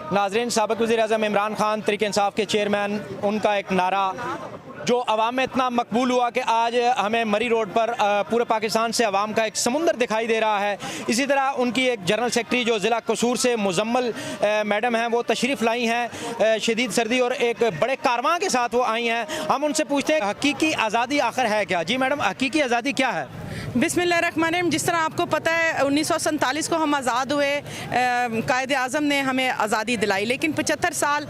नाज़रीन, साबिक़ वज़ीर-ए-आज़म इमरान खान तहरीक इंसाफ के चेयरमैन, उनका एक नारा जो अवाम में इतना मकबूल हुआ कि आज हमें मरी रोड पर पूरे पाकिस्तान से अवाम का एक समुंदर दिखाई दे रहा है। इसी तरह उनकी एक जनरल सेक्रेटरी जो ज़िला कसूर से मुजम्मल मैडम हैं, वो तशरीफ़ लाई हैं शदीद सर्दी और एक बड़े कारवां के साथ वो आई हैं। हम उनसे पूछते हैं हकीकी आज़ादी आखिर है क्या। जी मैडम, हकीकी आज़ादी क्या है? बिस्मिल्लाहिर्रहमानिर्रहीम। जिस तरह आपको पता है 1947 को हम आज़ाद हुए, कायद आज़म ने हमें आज़ादी दिलाई, लेकिन 75 साल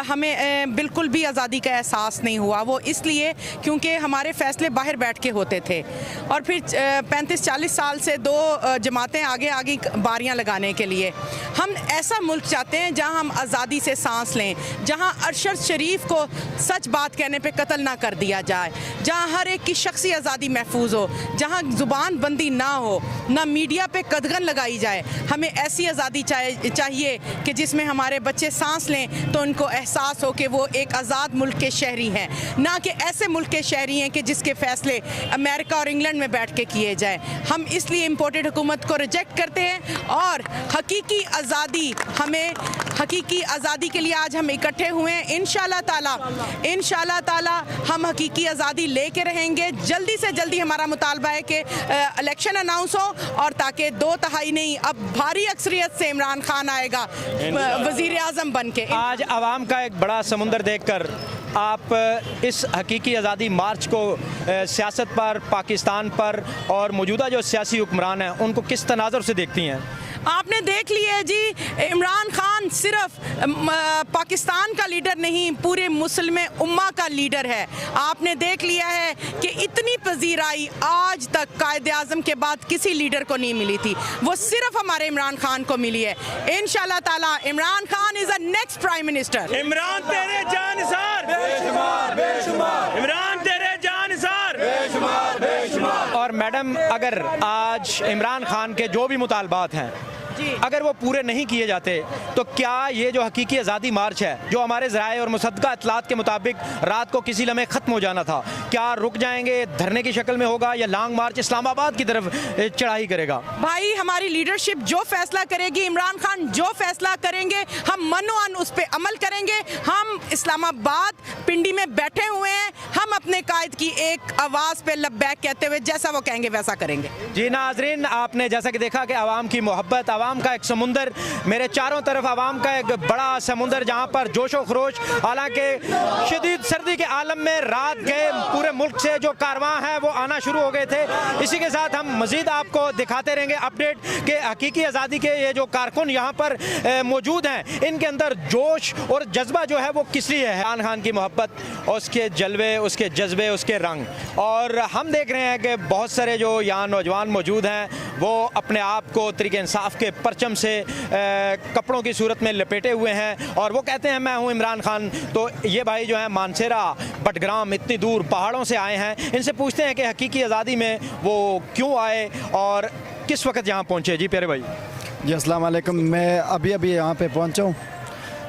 हमें बिल्कुल भी आज़ादी का एहसास नहीं हुआ। वो इसलिए क्योंकि हमारे फ़ैसले बाहर बैठ के होते थे और फिर 35-40 साल से दो जमातें आगे आगे बारियां लगाने के लिए। हम ऐसा मुल्क चाहते हैं जहां हम आज़ादी से सांस लें, जहां अरशद शरीफ को सच बात कहने पे कत्ल ना कर दिया जाए, जहां हर एक की शख्सी आज़ादी महफूज हो, जहां ज़ुबान बंदी ना हो, ना मीडिया पे कदगन लगाई जाए। हमें ऐसी आज़ादी चाहिए कि जिसमें हमारे बच्चे सांस लें तो उनको एहसास हो कि वो एक आज़ाद मुल्क के शहरी हैं, ना कि ऐसे मुल्क के शहरी हैं कि जिसके फ़ैसले अमेरिका और इंग्लैंड में बैठ के किए जाएँ। हम इसलिए इम्पोर्टेड हुकूमत को रिजेक्ट करते हैं और हकीकी आज़ादी के लिए आज हम इकट्ठे हुए हैं। इंशाअल्लाह ताला हम हकीकी आज़ादी लेके रहेंगे। जल्दी से जल्दी हमारा मुतालबा है कि इलेक्शन अनाउंस हो और ताकि 2/3 नहीं, अब भारी अक्सरियत से इमरान खान आएगा वज़ीर आज़म बन के। आज आवाम का एक बड़ा समुंदर देखकर आप इस हकीकी आज़ादी मार्च को सियासत पर, पाकिस्तान पर और मौजूदा जो सियासी हुक्मरान हैं उनको किस तनाज़ुर से देखती हैं? आपने देख लिया है जी, इमरान खान सिर्फ पाकिस्तान का लीडर नहीं, पूरे मुस्लिम उम्मा का लीडर है। आपने देख लिया है कि इतनी पजीराई आज तक कायद आज़म के बाद किसी लीडर को नहीं मिली थी, वो सिर्फ हमारे इमरान खान को मिली है। इंशाअल्लाह ताला Imran Khan is a next prime minister. Imran तेरे जानिसार बेशुमार बेशुमार, इमरान तेरे जानिसार बेशुमार बेशुमार। और मैडम, अगर आज इमरान खान के जो भी मुतालबात हैं अगर वो पूरे नहीं किए जाते तो क्या ये जो हकीकी आज़ादी मार्च है, जो हमारे ज़राए और मुसद्दक़ा इत्तलात के मुताबिक रात को किसी लम्हे ख़त्म हो जाना था, क्या रुक जाएंगे, धरने की शक्ल में होगा या लॉन्ग मार्च इस्लामाबाद की तरफ चढ़ाई करेगा? भाई, हमारी लीडरशिप जो फैसला करेगी, इमरान खान जो फैसला करेंगे, हम मनोअन उस पर अमल करेंगे। हम इस्लामाबाद पिंडी में बैठे हुए हैं, हम अपने कायद की एक आवाज़ पे लब्बैक कहते हुए जैसा वो कहेंगे वैसा करेंगे। जी नाज़रीन, आपने जैसा कि देखा कि आवाम की मोहब्बत, आवाम का एक समुंदर, मेरे चारों तरफ आवाम का एक बड़ा समुंदर जहां पर जोशो खरोश, हालांकि शदीद सर्दी के आलम में रात के पूरे मुल्क से जो कारवां हैं वो आना शुरू हो गए थे। इसी के साथ हम मज़ीद आपको दिखाते रहेंगे अपडेट कि हकीकी आज़ादी के ये जो कारकुन यहाँ पर मौजूद हैं, इनके अंदर जोश और जज्बा जो है वो किस लिए है। इमरान खान की मोहब्बत, उसके जलवे, उसके जज्बे, उसके रंग। और हम देख रहे हैं कि बहुत सारे जो यहाँ नौजवान मौजूद हैं वो अपने आप को तहरीक इंसाफ के परचम से कपड़ों की सूरत में लपेटे हुए हैं और वो कहते हैं मैं हूं इमरान खान। तो ये भाई जो है मानसेरा, बटग्राम, इतनी दूर पहाड़ों से आए हैं। इनसे पूछते हैं कि हकीकी आज़ादी में वो क्यों आए और किस वक्त यहाँ पहुँचे। जी प्यारे भाई। जी अस्सलाम वालेकुम। मैं अभी यहाँ पे पहुँचा हूँ,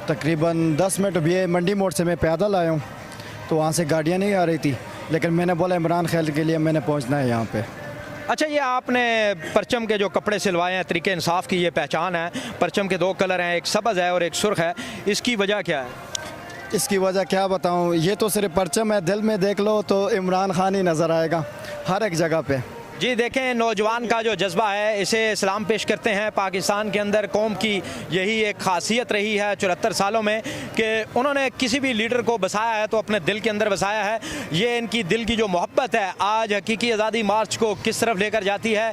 तकरीबन 10 मिनट अभी मंडी मोड़ से मैं पैदल आया हूँ, तो वहाँ से गाड़ियाँ नहीं आ रही थी, लेकिन मैंने बोला इमरान खान के लिए मैंने पहुँचना है यहाँ पे। अच्छा, ये आपने परचम के जो कपड़े सिलवाए हैं, तरीके इंसाफ की ये पहचान है। परचम के 2 कलर हैं, एक सब्ज़ है और एक सुर्ख है, इसकी वजह क्या है? इसकी वजह क्या बताऊँ, ये तो सिर्फ परचम है, दिल में देख लो तो इमरान खान ही नज़र आएगा हर एक जगह पे। जी देखें, नौजवान का जो जज्बा है, इसे सलाम पेश करते हैं। पाकिस्तान के अंदर कौम की यही एक खासियत रही है 74 सालों में कि उन्होंने किसी भी लीडर को बसाया है तो अपने दिल के अंदर बसाया है। ये इनकी दिल की जो मोहब्बत है आज हकीकी आज़ादी मार्च को किस तरफ लेकर जाती है,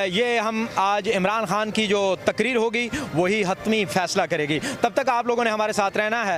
ये हम आज इमरान खान की जो तकरीर होगी वही हतमी फ़ैसला करेगी। तब तक आप लोगों ने हमारे साथ रहना है।